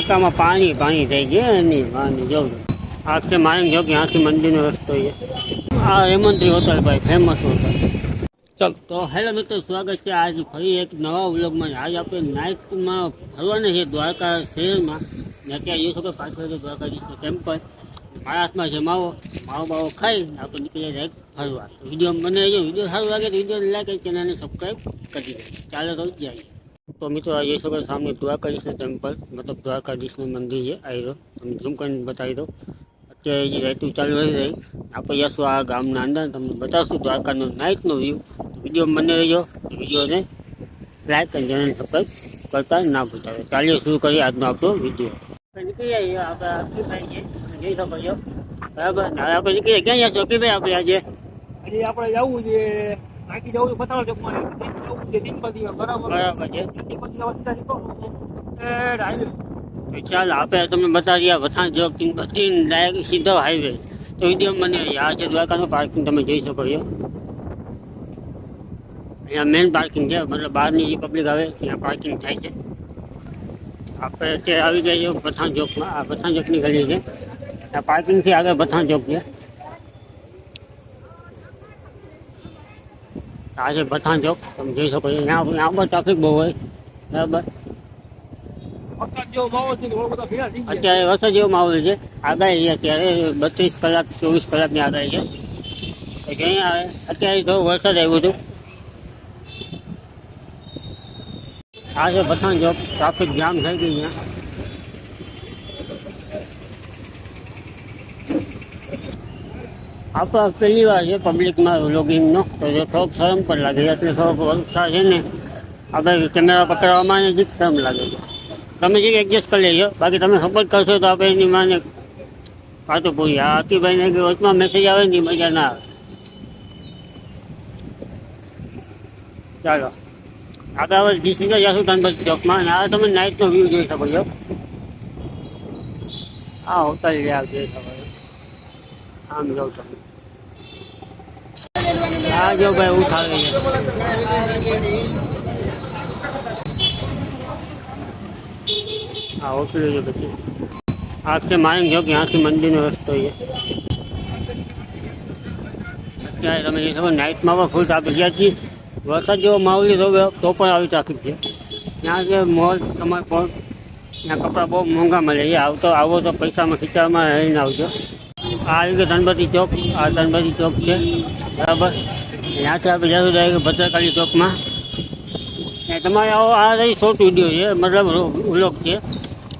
દ્વારકામાં પાણી પાણી થઈ ગયા એની પાણી જોઉં આખે મારી જો કે આખી મંદિરનો રસ્તો છે આ હેમંત્રી હોટલ ભાઈ ફેમસ હોટલ. ચાલ તો હેલો મિત્રો, સ્વાગત છે આજ ફરી એક નવા વ્લોગમાં. આજ આપણે નાઇટમાં ફરવાના છે દ્વારકા શહેરમાં. ને અત્યારે જોઈ શકો પાછળ દ્વારકાધીશનું ટેમ્પલ. મારા હાથમાં છે માવો બાવો ખાઈ આપણે નીકળી જાય ફરવા. વિડીયો મને વિડીયો સારું લાગે તો વિડીયો લાઈક ચેનલને સબસ્ક્રાઈબ કરી દે. ચાલો તો જાય. તો મિત્રો આ જોઈ શકો સામે દ્વારકાધીશનું ટેમ્પલ, મતલબ દ્વારકાધીશનું મંદિર છે. આવી દો તમને ઝૂમ કરીને બતાવી દો. અત્યારે જે રાઈતું ચાલુ રહી આપણે જશું આ ગામના અંદર, તમને બતાવશું દ્વારકાનો નાઇટનો વ્યૂ. વિડીયો મને રહેજો, વિડીયોને લાઈક અને ચેનલને સબસ્ક્રાઈબ કરતા ના ભૂલતા. ચાલીએ શરૂ કરીએ આજનો આપણો વિડીયો. નીકળી જઈએ આપણે અકીભાઈ જઈ શકો છો બરાબર. હવે આપણે નીકળીએ ક્યાં જશું અકીભાઈ? આપણે આજે આપણે જવું છે નાખી જવું બતાવો ચોકમાં જવું છે તિરુપતિ બરાબર છે. હાઈવે ચાલો આપણે તમને બતાવી દઈએ વથાણ ચોક તિરુપતિ ડાયરેક્ટ સીધો હાઈવે. તો વિડીયો મને આ છે દ્વારકાનું પાર્કિંગ, તમે જોઈ શકો છો. અહીંયા મેઇન પાર્કિંગ છે, મતલબ બહારની જે પબ્લિક આવે ત્યાં પાર્કિંગ થાય છે. આપણે અત્યારે આવી ગયા છીએ પઠાણ ચોકમાં. આ પઠાણ ચોકની ગલી છે. આ પાર્કિંગથી આગળ પઠાણ ચોક છે. આ છે પઠાણ ચોક, તમે જોઈ શકો છો. ત્યાં પર ટ્રાફિક બહુ હોય બરાબર. અત્યારે વરસાદ જેવો માહોલ છે. આગાહી છે અત્યારે 32 કલાક 24 કલાકની આગાહી છે. અહીંયા આવે અત્યારે થોડો વરસાદ આવ્યો હતો. આ છે પઠાણ ચોક, ટ્રાફિક જામ થઈ ગઈ અહીંયા. આપણા પહેલી વાર છે પબ્લિકમાં વ્લોગિંગનો, તો જે થોડોક શરમ પણ લાગે છે. એટલે થોડોક ઉત્સાહ છે ને આપણે કેમેરા પકડવામાં જ શરમ લાગે છે. તમે જે એડજસ્ટ કરી લેજો, બાકી તમે સપોર્ટ કરશો તો આપણે એની માને વાતો પૂરી. આ અતિભાઈને વચમાં મેસેજ આવે ને મજા ના આવે. ચાલો આપણે હવે ડીસીને જશું ગણપતિ ચોકમાં. અને આ તમે નાઇટનો વ્યૂ જોઈ શકો છો. આ હોટલ જે આપ જોઈ શકો છો. આમ જાઉં તમે આ જો ભાઈ ઉઠાવે છે. હા હોટલ છે પછી આખે મારી જો કે આખી મંદિરનો રસ્તો છે. અત્યારે તમે જોઈ શકો નાઇટમાં પણ ફૂલ ટ્રાફિક છે. વરસાદ જેવો માહોલ તો પણ આવી ટ્રાફિક છે. ત્યાં જે મોલ તમારે પણ ત્યાં કપડાં બહુ મોંઘા મળે છે. આવો તો પૈસામાં ખીચામાં રહીને આવજો. આ આવી ગયો ગણપતિ ચોક. આ ગણપતિ ચોક છે બરાબર. ત્યાંથી આપણે જશું ડાયરેક્ટ ભદ્રકાળી ચોકમાં. તમારે આવો આ રહી શોર્ટ વિડીયો છે, મતલબ વ્લોગ છે.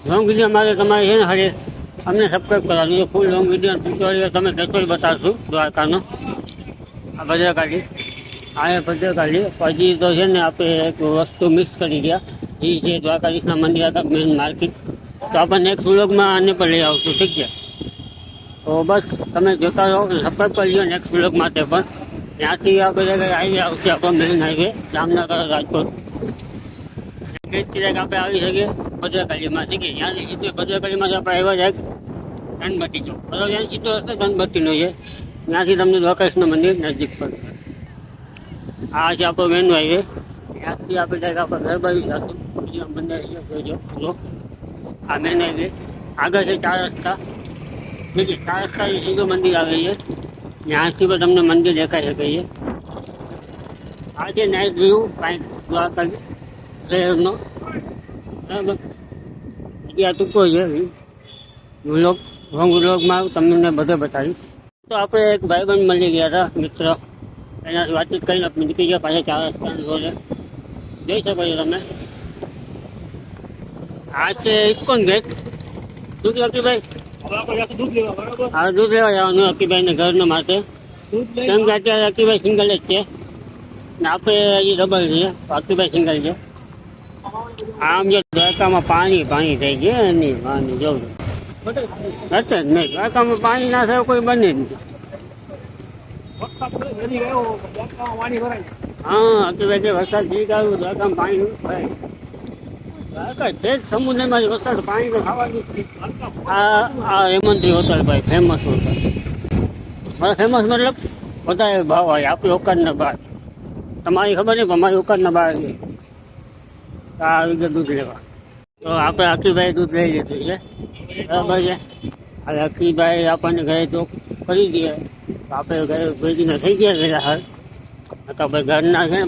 લોંગ વિડીયો મારે તમારે છે ને હરે અમને સબસ્ક્રાઈબ કરવાનું છે. ફૂલ લોંગ વિડીયો ટ્યુટોરિયલ તમે કેટલો બતાવશું દ્વારકાનો. આ ભદ્રકાળી, આ ભદ્રકાળી પછી તો છે ને આપણે એક વસ્તુ મિક્સ કરી ગયા. એ છે દ્વારકાધીશના મંદિર હતા મેઇન માર્કેટ. તો આપણે નેક્સ્ટ વ્લોગમાં આને પણ લઈ આવશું, ઠીક છે? તો બસ તમે જોતા રહો, સબસ્ક્રાઈબ કરી લો નેક્સ્ટ વ્લોગ માટે પણ. ત્યાંથી આપણે હાઈવે આવશે આપણો મેઇન હાઈવે જામનગર રાજકોટ. આપણે આવી શકીએ ભદ્રકાળીમાં, ઠીક છે? ત્યાંથી સીધું ભદ્રકાળીમાંથી આપણે આવ્યા જાય ગણપતિ ચોક બરાબર. ત્યાં સીધો રસ્તો ગણપતિનો છે. ત્યાંથી તમને દ્વારકાધીશનું મંદિર નજીક પડશે. આ છે આપણો મેઇન હાઈવે. ત્યાંથી આપણે ડાયરેક્ટ આપણે ઘર બાજુ જશું. બીજા મંદિર જોજો. આ મેઇન હાઈવે આગળ છે 4 રસ્તા. ઠીક છે? 4 રસ્તાથી સીધું મંદિર આવે છે. ત્યાંથી પણ તમને મંદિર દેખાઈ શકે છે. આ છે નાઇટ વ્યૂ કાંઈક દ્વારકા શહેરનો બરાબર. ત્યાં ટૂંકો છે વ્લોગ. લોંગ વ્લોગમાં તમને બધે બતાવીશ. તો આપણે એક ભાઈબંધ મળી ગયા હતા મિત્ર, એનાથી વાતચીત કરીને આપણે નીકળી ગયા પાછા 4 રસ્તાની રોડે. જોઈ શકો છો તમે. આ છે ઇસ્કોન ગેટ. શું કહ્યું અકીભાઈ? હા દૂધ લેવા જવાનું અકીભાઈને ઘરના માટે. કેમ કે અત્યારે અકીભાઈ સિંગલ જ છે ને આપણે હજી ડબલ છે. અકીભાઈ સિંગલ છે. આમ જે દ્વારકામાં પાણી પાણી થઈ ગયા એની પાણી જોઉં હશે જ નહીં. દ્વારકામાં પાણી ના થાય કોઈ બને જ નહીં. હા અકીભાઈ જે વરસાદ ઠીક આવ્યું દ્વારકામાં પાણી થાય. દ્વારકા છે જ સમુદ્રમાં વરસાદ પાણી તો ખાવાનું. આ હેમંત્રી હોટલ ભાઈ ફેમસ હોટલ. મારા ફેમસ મતલબ વધારે ભાવ હોય આપણી ઓકાતના બહાર. તમારી ખબર નહીં પણ અમારી ઓકાતના બહાર. આ આવી ગયા દૂધ લેવા. તો આપણે અખીભાઈ દૂધ લઈ લીધું છે બરાબર છે. હવે અખીભાઈ આપણને ઘરે ડ્રોપ કરી દે તો આપણે ઘરે ભેગીને થઈ ગયા વેલા હાલ. તો ભાઈ ઘરના છે ને